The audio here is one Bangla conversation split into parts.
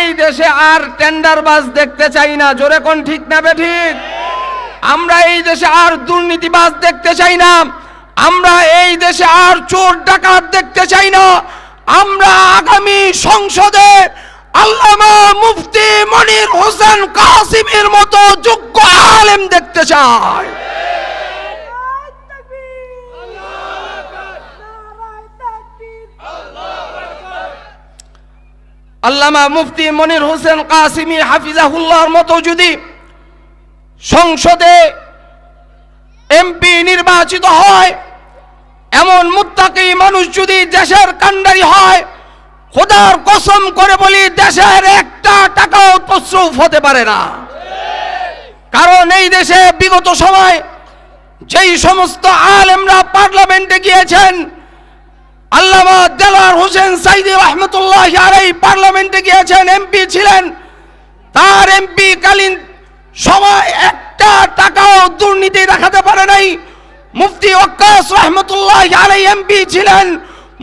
এই দেশে আর টেন্ডারবাজ দেখতে চাই না। জোরে কোন ঠিক না বেঠিক? আমরা এই দেশে আর দুর্নীতিবাজ দেখতে চাই না। আমরা এই দেশে আর চোর ডাকাত দেখতে চাই না। আমরা আগামী সংসদে আল্লামা মুফতি মনির হোসেন কাসিমের মতো যোগ্য আলেম দেখতে চাই। আল্লামা মুফতি মনির হোসেন কাসিমি হাফিজাহুল্লাহর মতো যদি সংসদে এমপি নির্বাচিত হয়, এমন মুত্তাকি মানুষ যদি দেশের কান্ডারি হয়, খোদার কসম করে বলি দেশের একটা টাকাও তসরুফ হতে পারে না। কারণ এই দেশে বিগত সময় যেই সমস্ত আলেমরা পার্লামেন্টে গিয়েছেন, আল্লামা দেলোয়ার হোসেন সাইদি রহমতুল্লাহি আলাইহি পার্লামেন্টে গিয়েছেন, এমপি ছিলেন, তার এমপি কালীন সময় একটা টাকাও দুর্নীতি দেখাতে পারে নাই। মুফতি ওয়াক্কাস রহমতুল্লাহি আলাইহি এমপি ছিলেন,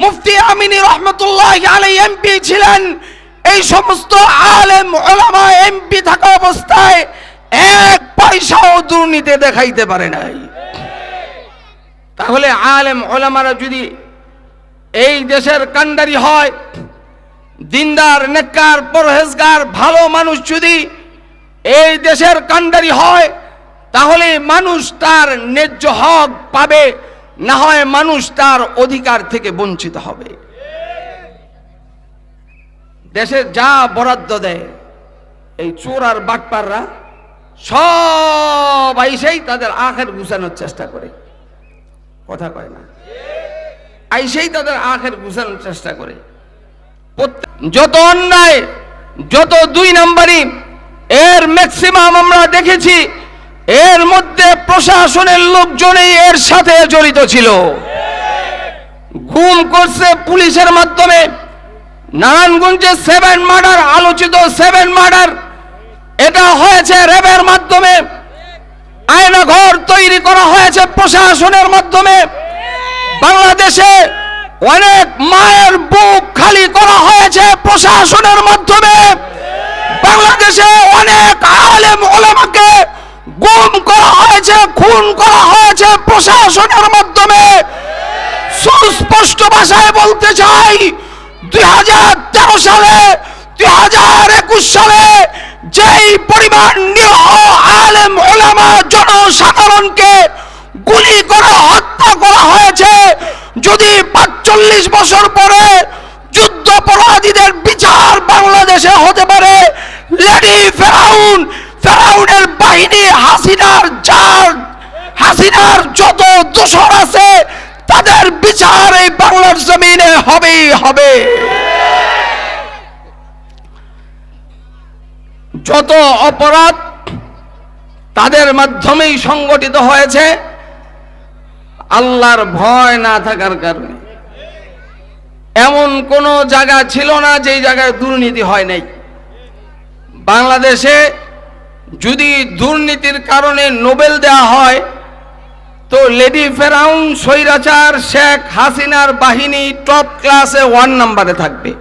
মুফতি আমিনী রহমতুল্লাহি আলাইহি এমপি ছিলেন। এই সমস্ত আলেম ওলামা এমপি থাকা অবস্থায় এক পয়সাও দুর্নীতি দেখাইতে পারে নাই। তাহলে আলেম ওলামারা যদি এই দেশের কান্ডারি হয়, দিনদার নেককার পরহেজগার ভালো মানুষ যদি এই দেশের কান্ডারি হয়, তাহলে মানুষ তার ন্যায্য হক পাবে, না হয় মানুষ তার অধিকার থেকে বঞ্চিত হবে। দেশে যা বরাদ্দ দেয় এই চোর আর বাটপাররা সব আইসেই তাদের আখের গুছানোর চেষ্টা করে। কথা কয় না? আইসেই তাদের আখের গুছানোর চেষ্টা করে। যত অন্যায়, যত দুই নাম্বারি, এর ম্যাক্সিমাম আমরা দেখেছি এর মধ্যে প্রশাসনের লোকজনই এর সাথে জড়িত ছিল। গুম করছে পুলিশের মাধ্যমে। নারায়ণগঞ্জে 7 মার্ডার, আলোচিত 7 মার্ডার, এটা হয়েছে র্যাবের মাধ্যমে। আয়না ঘর তৈরি করা হয়েছে প্রশাসনের মাধ্যমে। বাংলাদেশে অনেক মায়ের বুক খালি করা হয়েছে প্রশাসনের মাধ্যমে। বাংলাদেশে অনেক আলেম ওলামাকে গুম করা হয়েছে, খুন করা হয়েছে প্রশাসনের মাধ্যমে। সুস্পষ্ট ভাষায় বলতে চাই, 2013 সালে 2021 সালে যেই পরিমাণ নিরীহ আলেম ওলামা জনসাধারণকে গুলি করে হত্যা করা হয়েছে, যদি 45 বছর পরে যুদ্ধাপরাধীদের বিচার বাংলাদেশে হতে পারে, লেডি ফেরাউন, ফেরাউনের বাহিনী, হাসিনার যত দোসর আছে তাদের বিচার এই বাংলার জমিনে হবেই হবে। যত অপরাধ তাদের মাধ্যমেই সংগঠিত হয়েছে আল্লাহর ভয় না থাকার কারণে। এমন কোন জায়গা ছিল না যেই জায়গায় দুর্নীতি হয় নাই। বাংলাদেশে যদি দুর্নীতির কারণে নোবেল দেওয়া হয়, তো লেডি ফেরাউন, স্বৈরাচার শেখ হাসিনার বাহিনী টপ ক্লাসে 1 নম্বরে থাকবে।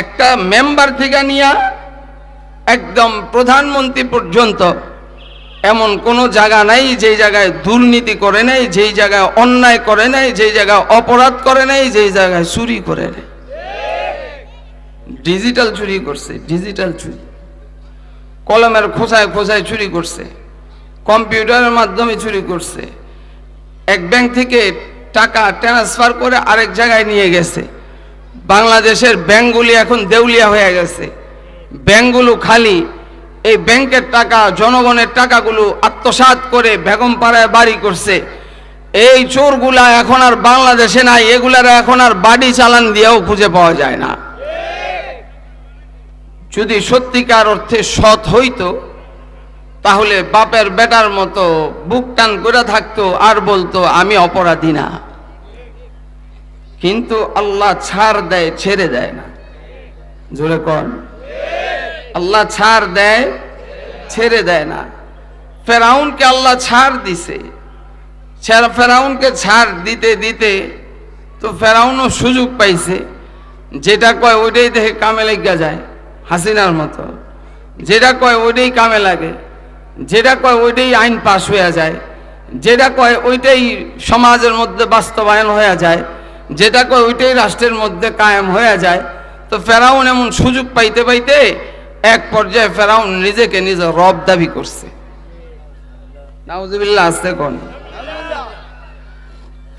একটা মেম্বার থেকে নিয়ে একদম প্রধানমন্ত্রী পর্যন্ত এমন কোন জায়গা নাই যেই জায়গায় দুর্নীতি করে নাই, যেই জায়গায় অন্যায় করে নাই, যেই জায়গায় অপরাধ করে নাই, যেই জায়গায় চুরি করে নাই। ডিজিটাল চুরি করছে, ডিজিটাল চুরি, কলমের খোঁচায় খোঁচায় চুরি করছে, কম্পিউটারের মাধ্যমে চুরি করছে, এক ব্যাংক থেকে টাকা ট্রান্সফার করে আরেক জায়গায় নিয়ে গেছে। বাংলাদেশের ব্যাংকগুলি এখন দেউলিয়া হয়ে গেছে, ব্যাংকগুলো খালি। এই ব্যাংকের টাকা, জনগণের টাকাগুলো আত্মসাৎ করে বেগমপাড়ায় বাড়ি করছে। এই চোরগুলা এখন আর বাংলাদেশে নাই, এগুলার এখন আর বাড়ি চালান দিয়েও খুঁজে পাওয়া যায় না। যদি সত্যিকার অর্থে সৎ হইতো, তাহলে বাপের বেটার মতো বুক টান করে থাকতো আর বলতো আমি অপরাধী না। কিন্তু আল্লাহ ছাড় দেয়, ছেড়ে দেয় না। জোরে কোন? আল্লাহ ছাড় দেয়, ছেড়ে দেয় না। ফেরাউনকে আল্লাহ ছাড় দিছে। ফেরাউনকে ছাড় দিতে দিতে তো ফেরাউনও সুযোগ পাইছে যেটা কয় ওইটাই দেখে কামে লেগে যায়, হাসিনার মতো। যেটা কয় ওইটাই কামে লাগে, যেটা কয় ওইটাই আইন পাশ হয়ে যায়, যেটা কয় ওইটাই সমাজের মধ্যে বাস্তবায়ন হয়ে যায়, যেটা কয় ওইটাই রাষ্ট্রের মধ্যে কায়েম হয়ে যায়। তো ফেরাউন এমন সুযোগ পাইতে পাইতে এক পর্যায়ে ফেরাউন নিজেকে নিজে রব দাবি করছে। নাউজুবিল্লাহ, আসতে কোন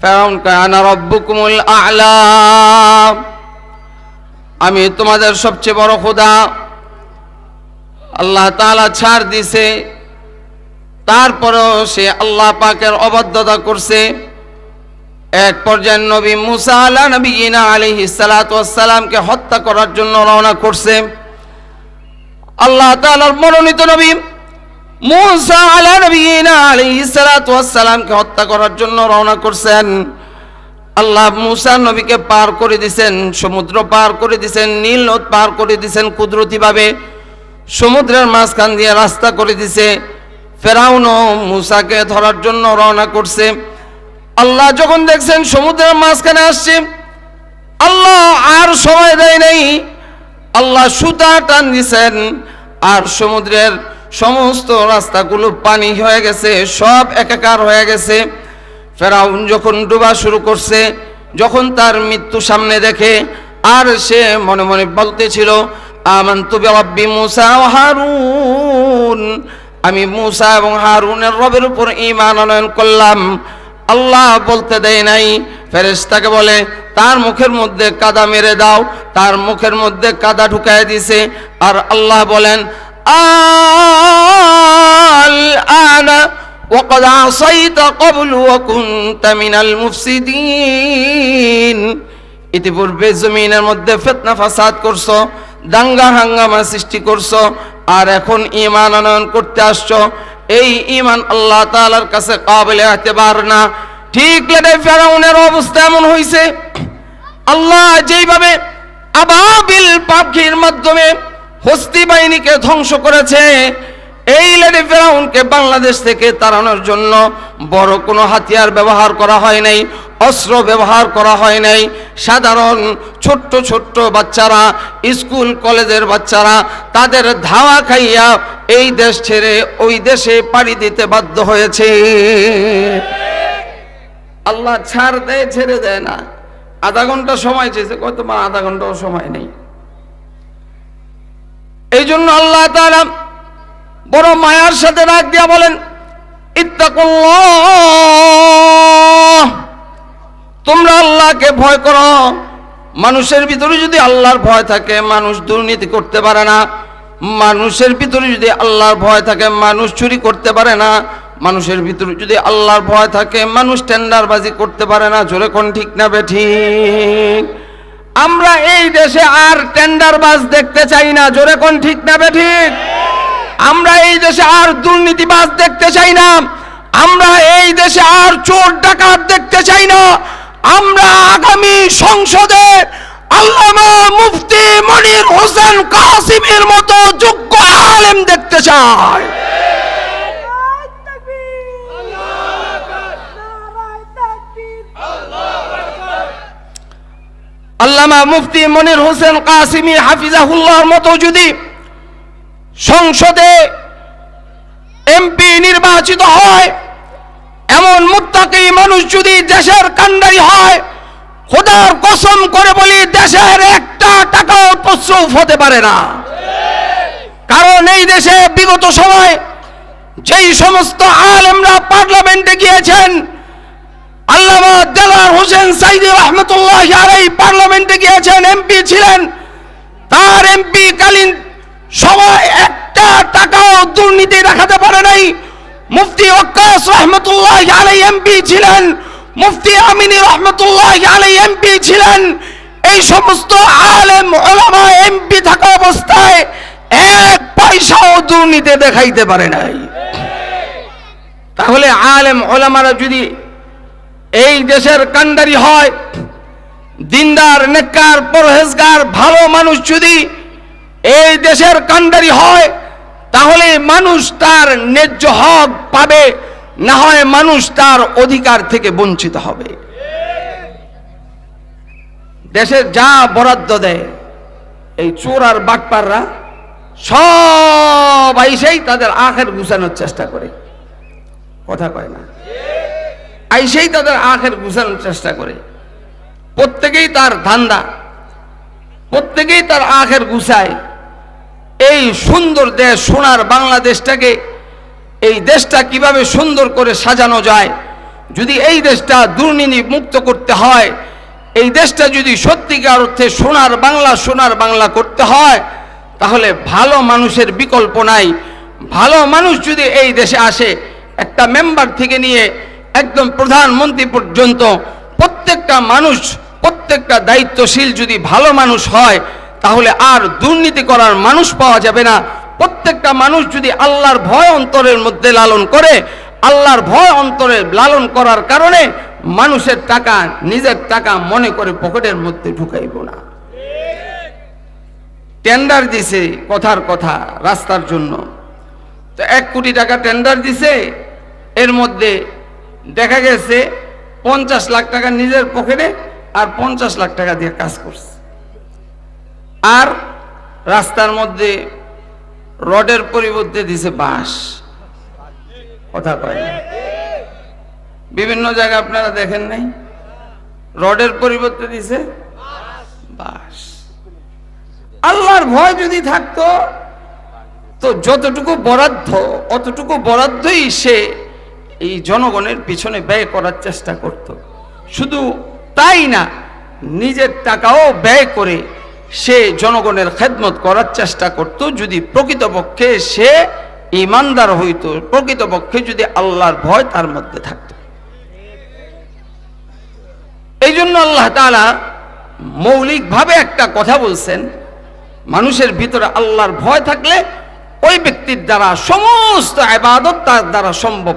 ফেরাউন কয় আনা রব্বুকুমুল আ'লা, আমি তোমাদের সবচেয়ে বড় খোদা। আল্লাহ তাআলা ছাড় দিছে, তারপরেও সে আল্লাহ পাকের অবাধ্যতা করছে। এক পর্যায়ে নবী মুসা আলা নবিয়িনা আলাইহিস সালাতু ওয়াস সালামকে হত্যা করার জন্য রওনা করছে। আল্লাহ তাআলার মনোনীত নবী মুসা আলা নবিয়িনা আলাইহিস সালাতু ওয়াস সালামকে হত্যা করার জন্য রওনা করছেন। আল্লাহ মুসা নবীকে পার করে দিয়েছেন, সমুদ্র পার করে দিয়েছেন, নীল নদ পার করে দিয়েছেন কুদরতিভাবে, সমুদ্রের মাঝখান দিয়ে রাস্তা করে দিয়েছে। ফেরাউনও মুসাকে ধরার জন্য রওনা করছে। আল্লাহ যখন দেখছেন সমুদ্রের মাঝখানে আসছে, আল্লাহ আর সময় দেয় নাই, আল্লাহ সুতা টান দিছেন আর সমুদ্রের সমস্ত রাস্তাগুলো পানি হয়ে গেছে, সব একাকার হয়ে গেছে। ফেরাউন যখন ডুবা শুরু করছে, যখন তার মৃত্যু সামনে দেখে, আর সে মনে মনে বলতেছিল আমানতু বিরাব্বি মুসা ওয়া হারুন, আমি মুসা এবং হারুনের রবের উপর ঈমান আনয়ন করলাম। আল্লাহ বলতে দেয় নাই, ফেরেশতাকে বলে তার মুখের মধ্যে কাদা মেরে দাও, তার মুখের মধ্যে কাদা ঢুকায় দিছে। আর আল্লাহ বলেন আল আনা ওয়াকাদ আসাইতা ক্বাবলু ওয়া কুনতা মিনাল মুফসিদিন, ইতিপূর্বে জমিনের মধ্যে ফিতনা ফাসাদ করছো, দাঙ্গা হাঙ্গামা সৃষ্টি করছো, আর এখন ঈমান আনয়ন করতে আসছো। এই ঈমান আল্লাহ তাআলার কাছে কাবিলে এতেবার না। ঠিক লাগে ফেরাউনের অবস্থা এমন হয়েছে, আল্লাহ যেইভাবে আবাবিল পাখির মাধ্যমে হস্তি বাহিনীকে ধ্বংস করেছে, এই লেডি ফেরাউনকে বাংলাদেশ থেকে তাড়ানোর জন্য বড় কোনো হাতিয়ার ব্যবহার করা হয় নাই, অস্ত্র ব্যবহার করা হয় নাই। সাধারণ ছোট্ট ছোট্ট বাচ্চারা, স্কুল কলেজের বাচ্চারা, তাদের ধাওয়া খাইয়া এই দেশ ছেড়ে ওই দেশে পাড়ি দিতে বাধ্য হয়েছে। আল্লাহ ছাড় দেয়, ছেড়ে দেয় না। আধা ঘন্টা সময় চেয়েছে, কত মা আধা ঘন্টাও সময় নেই। এই জন্য আল্লাহ তাআলা বড় মায়ার সাথে ডাক দিয়া বলেন ইত্তাকুল্লাহ, তোমরা আল্লাহকে ভয় করো। মানুষের ভিতরে যদি আল্লাহর ভয় থাকে, মানুষ দুর্নীতি করতে পারে না। মানুষের ভিতরে যদি আল্লাহর ভয় থাকে, মানুষ চুরি করতে পারে না। মানুষের ভিতরে যদি আল্লাহর ভয় থাকে, মানুষ টেন্ডারবাজি করতে পারে না। জোরে কোন ঠিক না বেঠিক? আমরা এই দেশে আর টেন্ডারবাজ দেখতে চাই না। জোরে কোন ঠিক না বেঠিক? আমরা এই দেশে আর দুর্নীতিবাজ দেখতে চাই না। আমরা এই দেশে আর চোর ডাকাত দেখতে চাই না। আমরা আগামী সংসদে আল্লামা মুফতি মনির হোসেন কাসিমের মতো যোগ্য আলেম দেখতে চাই। আল্লামা মুফতি মনির হোসেন কাসিমি হাফিজাহুল্লাহর মতো যদি সংসদে এমপি নির্বাচিত হয়, এমন মুত্তাকি মানুষ যদি দেশের কান্ডারি হয়, খোদার কসম করে বলি দেশের একটা টাকাও তসরুফ হতে পারে না। কারণ এই দেশে বিগত সময় যেই সমস্ত আলেমরা পার্লামেন্টে গিয়েছেন, আল্লামা দেলাওয়ার হোসেন সাইদি রহমতুল্লাহি আলাইহি পার্লামেন্টে গিয়েছেন, এমপি ছিলেন। তার এমপি কালীন সময় একটা টাকাও দুর্নীতি দেখাতে পারে নাই। মুফতি ওয়াক্কাস রহমতুল্লাহি আলাইহি এমপি ছিলেন, মুফতি আমিনী রহমতুল্লাহি আলাইহি এমপি ছিলেন। এই সমস্ত আলেম ওলামা এমপি থাকা অবস্থায় এক পয়সাও দুর্নীতি দেখাইতে পারে নাই। তাহলে আলেম ওলামারা যদি এই দেশের কান্ডারি হয়, দিনদার নেককার পরহেজগার ভালো মানুষ যদি এই দেশের কান্ডারি হয়, তাহলে মানুষ তার ন্যায্য হক পাবে, না হয় মানুষ তার অধিকার থেকে বঞ্চিত হবে। দেশের যা বরাদ্দ দেয় এই চোর আর বাটপাররা সব আইসেই তাদের আখের গুছানোর চেষ্টা করে, কথা কয় না, আইসেই তাদের আখের গুছানোর চেষ্টা করে। প্রত্যেকেই তার ধান্দা, প্রত্যেকেই তার আখের গুছায়। এই সুন্দর দেশ সোনার বাংলাদেশটাকে, এই দেশটা কিভাবে সুন্দর করে সাজানো যায়, যদি এই দেশটা দুর্নীতি মুক্ত করতে হয়, এই দেশটা যদি সত্যিকার অর্থে সোনার বাংলা করতে হয়, তাহলে ভালো মানুষের বিকল্প নাই। ভালো মানুষ যদি এই দেশে আসে, একটা মেম্বার থেকে নিয়ে একদম প্রধানমন্ত্রী পর্যন্ত প্রত্যেকটা মানুষ, প্রত্যেকটা দায়িত্বশীল যদি ভালো মানুষ হয়, তাহলে আর দুর্নীতি করার মানুষ পাওয়া যাবে না। প্রত্যেকটা মানুষ যদি আল্লাহর ভয় অন্তরের মধ্যে লালন করে, আল্লাহর ভয় অন্তরে লালন করার কারণে মানুষের টাকা নিজের টাকা মনে করে পকেটের মধ্যে ঢুকাইব না। টেন্ডার দিছে, কথার কথা, রাস্তার জন্য তো 1 কোটি টাকা টেন্ডার দিছে, এর মধ্যে দেখা গেছে 50 লাখ টাকা নিজের পকেটে আর 50 লাখ টাকা দিয়ে কাজ করছে। আর রাস্তার মধ্যে রডের পরিবর্তে দিছে বাঁশ, কথা কয় না। বিভিন্ন জায়গায় আপনারা দেখেন নাই, রডের পরিবর্তে দিছে বাঁশ। আল্লাহর ভয় যদি থাকতো তো যতটুকু বরাদ্দ অতটুকু বরাদ্দই সে এই জনগণের পিছনে ব্যয় করার চেষ্টা করত। শুধু তাই না, নিজের টাকাও ব্যয় করে সে জনগণের খেদমত করার চেষ্টা করত, যদি প্রকৃতপক্ষে সে ঈমানদার হইত, প্রকৃতপক্ষে যদি আল্লাহর ভয় তার মধ্যে থাকত। এই জন্য আল্লাহ তাআলা মৌলিকভাবে একটা কথা বলছেন, মানুষের ভিতরে আল্লাহর ভয় থাকলে ওই ব্যক্তির দ্বারা সমস্ত ইবাদত তার দ্বারা সম্ভব।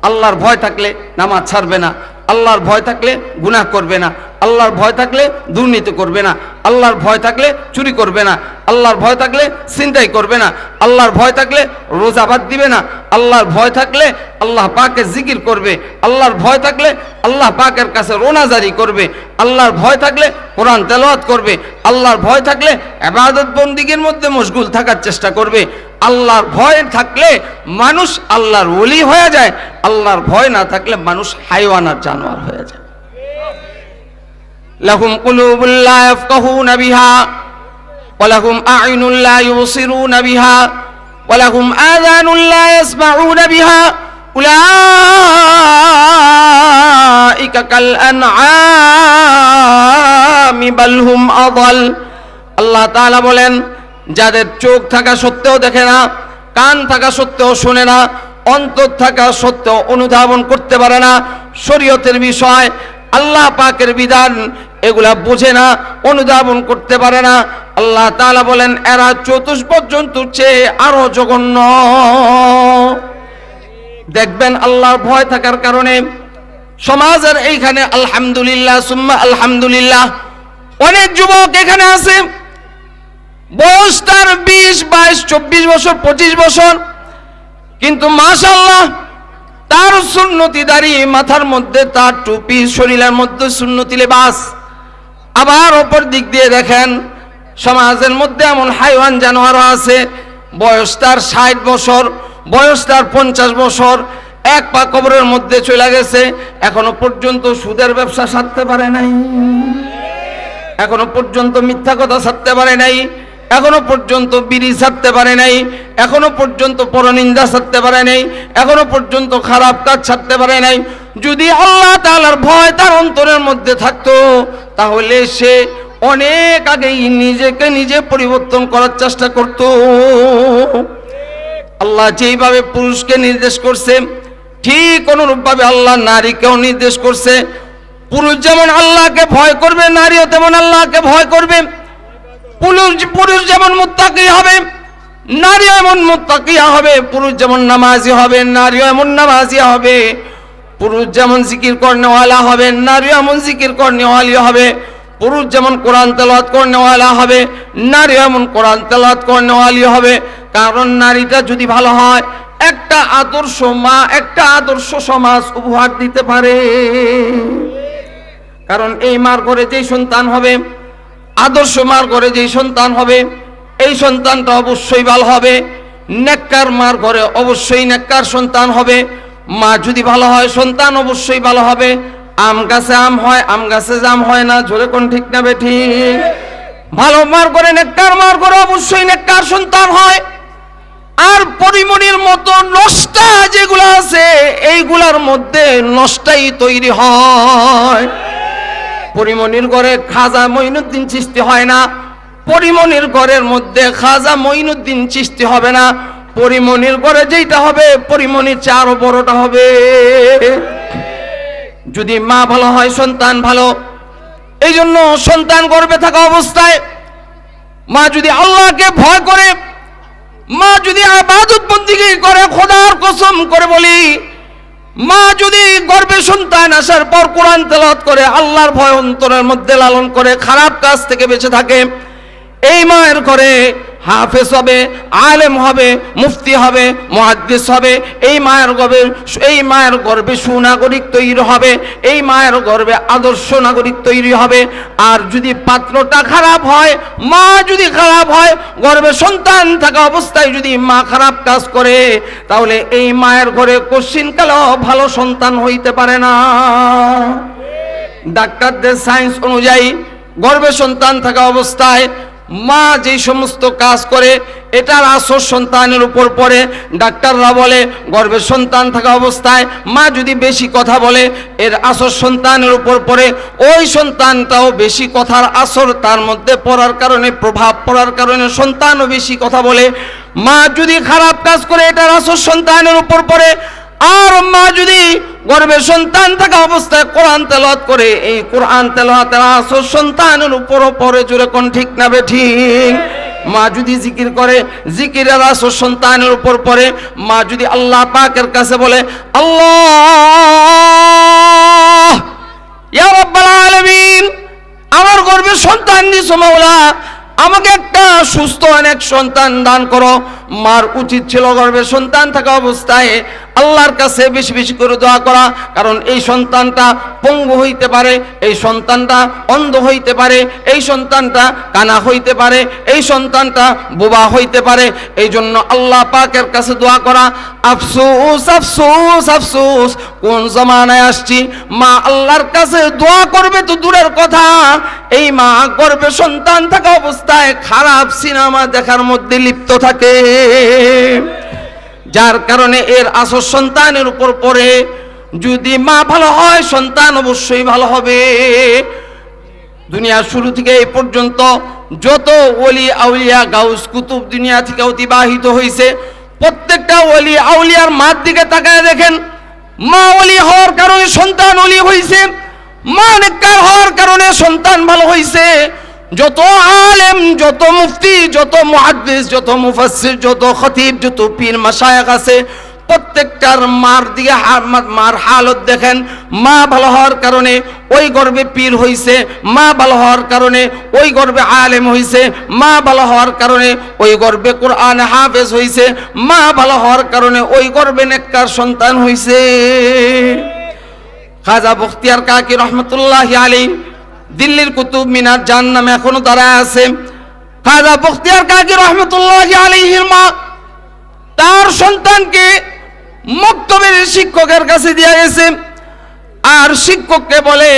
আল্লাহর ভয় থাকলে নামাজ ছাড়বে না, আল্লাহর ভয় থাকলে গুনাহ করবে না, আল্লাহর ভয় থাকলে দুর্নীতি করবে না, আল্লাহর ভয় থাকলে চুরি করবে না, আল্লাহর ভয় থাকলে ছিনতাই করবে না, আল্লাহর ভয় থাকলে রোজা বাদ দিবে না, আল্লাহর ভয় থাকলে আল্লাহ পাকের জিকির করবে, আল্লাহর ভয় থাকলে আল্লাহ পাকের কাছে রোনাজারি করবে, আল্লাহর ভয় থাকলে কোরআন তেলাওয়াত করবে, আল্লাহর ভয় থাকলে ইবাদত বন্দেগীর মধ্যে মশগুল থাকার চেষ্টা করবে। আল্লাহর ভয় থাকলে মানুষ আল্লাহর ওলি হয়ে যায়, আল্লাহর ভয় না থাকলে মানুষ হাইওয়ান আর জানোয়ার হয়ে যায়। লাহুম কুলুবুল লা ইয়াফকাহুনা বিহা ওয়া লাহুম আ'ইনুন লা ইউবসিরুনা বিহা ওয়া লাহুম আযানুন লা ইয়াসমাউনা বিহা উলাইকা কাল আনআমি বাল হুম আযাল। আল্লাহ তাআলা বলেন, যাদের চোখ থাকা সত্ত্বেও দেখে না, কান থাকা সত্ত্বেও শোনে না, অন্তর থাকা সত্ত্বেও অনুধাবন করতে পারে না, শরীয়তের বিষয় আল্লাহ পাকের বিধান এগুলা বোঝে না, অনুধাবন করতে পারে না, আল্লাহ তাআলা বলেন এরা চতুষ্পদ জন্তুর চেয়ে আরো জঘন্য। দেখবেন আল্লাহর ভয় থাকার কারণে সমাজের এইখানে আলহামদুলিল্লাহ সুম্মা আলহামদুলিল্লাহ অনেক যুবক এখানে আছে, বয়স তার 20, 22, 24 বছর, 25 বছর, কিন্তু মাশাআল্লাহ তার সুন্নতি দাড়ি, মাথার মধ্যে তার টুপি, শরীরের মধ্যে সুন্নতি লেবাস। আবার অপর দিক দিয়ে দেখেন সমাজের মধ্যে এমন হাইওয়ান জানোয়ার আছে, বয়স তার 60 বছর, বয়স তার 50 বছর, এক পা কবরের মধ্যে চলে গেছে, এখনো পর্যন্ত সুদের ব্যবসা ছাড়তে পারে নাই, এখনো পর্যন্ত মিথ্যা কথা ছাড়তে পারে নাই, এখনো পর্যন্ত বিড়ি ছাড়তে পারে নাই, এখনো পর্যন্ত পরনিন্দা ছাড়তে পারে নাই, এখনো পর্যন্ত খারাপ কাজ ছাড়তে পারে নাই। যদি আল্লাহ তাআলার ভয় তার অন্তরের মধ্যে থাকতো, তাহলে সে অনেক আগেই নিজেকে নিজে পরিবর্তন করার চেষ্টা করত। আল্লাহ যেইভাবে পুরুষকে নির্দেশ করছে, ঠিক অনুরূপভাবে আল্লাহ নারীকেও নির্দেশ করছে। পুরুষ যেমন আল্লাহকে ভয় করবে, নারীও তেমন আল্লাহকে ভয় করবে। পুরুষ যেমন মুত্তাকি হবে, নারীও এমন মুত্তাকিয়া হবে। পুরুষ যেমন নামাজি হবে, নারীও এমন নামাজিয়া হবে। পুরুষ যেমন জিকির করনেওয়ালা হবে, নারীও এমন জিকির করনেওয়ালি হবে। পুরুষ যেমন কোরআন তেলাওয়াত করনেওয়ালা হবে, নারীও এমন কোরআন তেলাওয়াত করনেওয়ালি হবে। কারণ নারীটা যদি ভালো হয়, একটা আদর্শ মা, একটা আদর্শ সমাজ উপহার দিতে পারে। কারণ এই মার ঘরে যেই সন্তান হবে, আদর্শ মার ঘরে যেই সন্তান হবে এই সন্তানটা অবশ্যই ভালো হবে। নেককার মার ঘরে অবশ্যই নেককার সন্তান হবে। মা যদি ভালো হয় সন্তান অবশ্যই ভালো হবে। আম গাছে আম হয়, আম গাছে জাম হয় না, জোরে কোন ঠিক না বেঠিক? ভালো মার ঘরে নেককার মার ঘরে অবশ্যই নেককার সন্তান হয়। আর পরিমণির মতো নষ্টা যেগুলো আছে এইগুলার মধ্যে নষ্টাই তৈরি হয়। পরিমণির ঘরে খাজা মঈনুদ্দিন চিশতি হয় না, পরিমণির ঘরের মধ্যে খাজা মঈনুদ্দিন চিশতি হবে না। পরিমণির ঘরে যেটা হবে পরিমণির চেয়ে আরো বড়টা হবে। যদি মা ভালো হয় সন্তান ভালো। এই জন্য সন্তান গর্ভে থাকা অবস্থায় মা যদি আল্লাহকে ভয় করে, মা যদি ইবাদত বন্দেগী করে, খোদার কসম করে বলি, মা যদি গর্ভে সন্তান আসার পর কোরআন তেলাওয়াত করে, আল্লাহর ভয় অন্তরের মধ্যে লালন করে, খারাপ কাজ থেকে বেঁচে থাকে, এই মায়ের ঘরে হাফেজ হবে, আলেম হবে, মুফতি হবে, মুহাদ্দিস হবে। এই মায়ের গর্ভে সুনাগরিক তৈরি হবে, এই মায়ের গর্ভে আদর্শ নাগরিক তৈরি হবে। আর যদি পাত্রটা খারাপ হয়, মা যদি খারাপ হয়, গর্ভে সন্তান থাকা অবস্থায় যদি মা খারাপ কাজ করে, তাহলে এই মায়ের ঘরে কোশ্চিনকালেও ভালো সন্তান হইতে পারে না। ডাক্তারদের সায়েন্স অনুযায়ী গর্ভে সন্তান থাকা অবস্থায় মা যে সমস্ত কাজ করে এটার আসর সন্তানের উপর পড়ে। ডাক্তাররা বলে গর্ভে সন্তান থাকা অবস্থায় মা যদি বেশি কথা বলে এর আসর সন্তানের উপর পড়ে। ওই সন্তানটাও বেশি কথার আসর তার মধ্যে পড়ার কারণে, প্রভাব পড়ার কারণে সন্তানও বেশি কথা বলে। মা যদি খারাপ কাজ করে এটার আসর সন্তানের উপর পড়ে। আর মা যদি গর্ভে সন্তান থাকা অবস্থায় কোরআন তেলাওয়াত করে, এই কোরআন তেলাওয়াতের আসর সন্তানের উপরও পড়ে, জোরে কোন ঠিক না বেঠিক? মা যদি জিকির করে, জিকিরের আসর সন্তানের উপর পড়ে। মা যদি আল্লাহ পাকের কাছে বলে, আল্লাহ ইয়া রাব্বাল আলামিন, আমার গর্ভে সন্তান দিছো মাওলা, আমাকে একটা সুস্থ অনেক সন্তান দান করো। মার উচিত ছিল গর্ভে সন্তান থাকা অবস্থায় আল্লাহর কাছে বেশি বেশি করে দোয়া করা। কারণ এই সন্তানটা পঙ্গু হইতে পারে, এই সন্তানটা অন্ধ হইতে পারে, এই সন্তানটা কানা হইতে পারে, এই সন্তানটা বোবা হইতে পারে। এই জন্য আল্লাহ পাকের কাছে দোয়া করা। আফসোস আফসোস আফসোস, কোন জমানায় আসছি, মা আল্লাহর কাছে দোয়া করবে তো দূরের কথা, এই মা গর্ভে সন্তান থাকা অবস্থায় খারাপ সিনেমা দেখার মধ্যে লিপ্ত থাকে, যার কারণে এর আসর সন্তানের উপর পড়ে। যদি মা ভালো হয় সন্তান অবশ্যই ভালো হবে। দুনিয়ার শুরু থেকে এই পর্যন্ত যত ওলি আউলিয়া গাউস কুতুব দুনিয়া থেকে অতিবাহিত হয়েছে, প্রত্যেকটা ওলি আউলিয়ার মার দিকে তাকায় দেখেন, মা ওলি হওয়ার কারণে সন্তান ওলি হয়েছে, মা নেককার হওয়ার কারণে সন্তান ভালো হয়েছে। যত আলেম, যত মুফতি, যত মুহাদ্দিস, যত মুফাসসির, যত খতিব, যত পীর মাশায়েখ আছে, প্রত্যেকটার মার দিকে মার হালত দেখেন। মা ভালো হওয়ার কারণে ওই গর্বে পীর হইছে, মা ভালো হওয়ার কারণে ওই গর্বে আলেম হইছে, মা ভালো হওয়ার কারণে ওই গর্বে কোরআন হাফেজ হইছে, মা ভালো হওয়ার কারণে ওই গর্বে নেককার সন্তান হইছে। খাজা বখতিয়ার কাকি রহমতুল্লাহি আলাইহি দিল্লির কুতুব মিনার যার নামে এখনো দাঁড়ায় আছে। খাজা বখতিয়ার কাকি রহমতুল্লাহি আলাইহির মা তার সন্তানকে মক্তবের শিক্ষকের কাছে দিয়ে গেছে। আর শিক্ষককে বলে,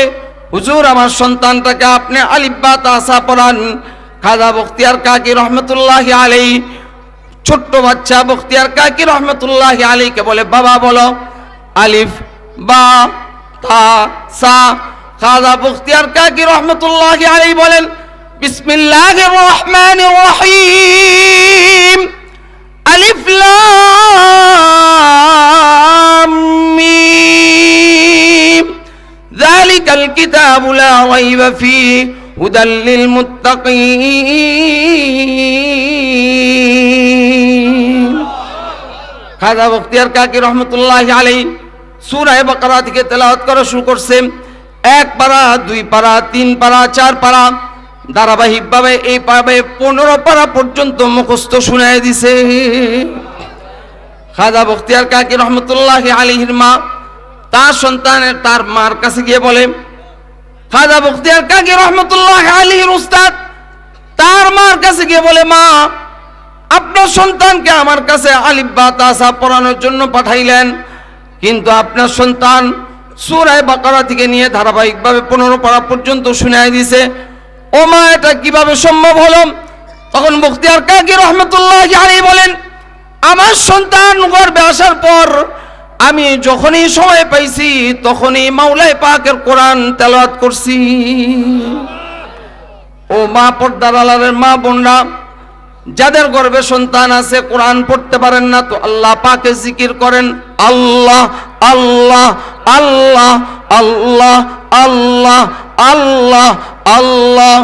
হুজুর আমার সন্তানটাকে আপনি আলিফ বা তাসা পড়ান। খাজা বখতিয়ার কাকি রহমতুল্লাহি আলাইহি ছোট্ট বাচ্চা বখতিয়ার কাকি রহমতুল্লাহি আলাইহিকে বলে, বাবা বলো আলিফ বা তা সা। খাজা বখতিয়ার কাকি রহমতুল্লাহি আলাইহি বলেন, বিসমিল্লাহির রহমানির রহিম, আলিফ লাম মিম, যালিকাল কিতাবু লা রাইবা ফীহি হুদাল লিল মুত্তাকিন। খাজা বখতিয়ার কাকি রহমতুল্লাহি আলাইহি সূরা বাকারা থেকে তেলাওয়াত করা শুরু করছেন। 1 পারা, 2 পারা, 3 পারা, 4 পারা, ধারাবাহিকভাবে এইভাবে 15 পারা পর্যন্ত মুখস্থ শুনায় দিছে। খাজা বখতিয়ার কাকি রহমতুল্লাহি আলাইহির মা তার সন্তানের তার মার কাছে গিয়ে বলে, খাজা বখতিয়ার কাকি রহমতুল্লাহি আলাইহির উস্তাদ তার মার কাছে গিয়ে বলে, মা, আপনার সন্তানকে আমার কাছে আলিফ বা তাসা পড়ানোর জন্য পাঠাইলেন, কিন্তু আপনার সন্তান সূরা বাকারা থেকে নিয়ে ধারাবাহিকভাবে 15 পারা পর্যন্ত শুনাই দিছে। ও মা, এটা কিভাবে সম্ভব হলো? তখন মুখতিয়ার কাকি রহমতুল্লাহি আলাইহি বলেন, আমার সন্তান গর্ভে আসার পর আমি যখনই সময় পাইছি তখনই মাওলাই পাকের কোরআন তেলাওয়াত করছি। ও মা, পর্দার আড়ালের মা বোনরা, যাদের গর্ভে সন্তান আছে কোরআন পড়তে পারেন না, তো আল্লাহ পাকে জিকির করেন, আল্লাহ আল্লাহ আল্লাহ আল্লাহ আল্লাহ আল্লাহ আল্লাহ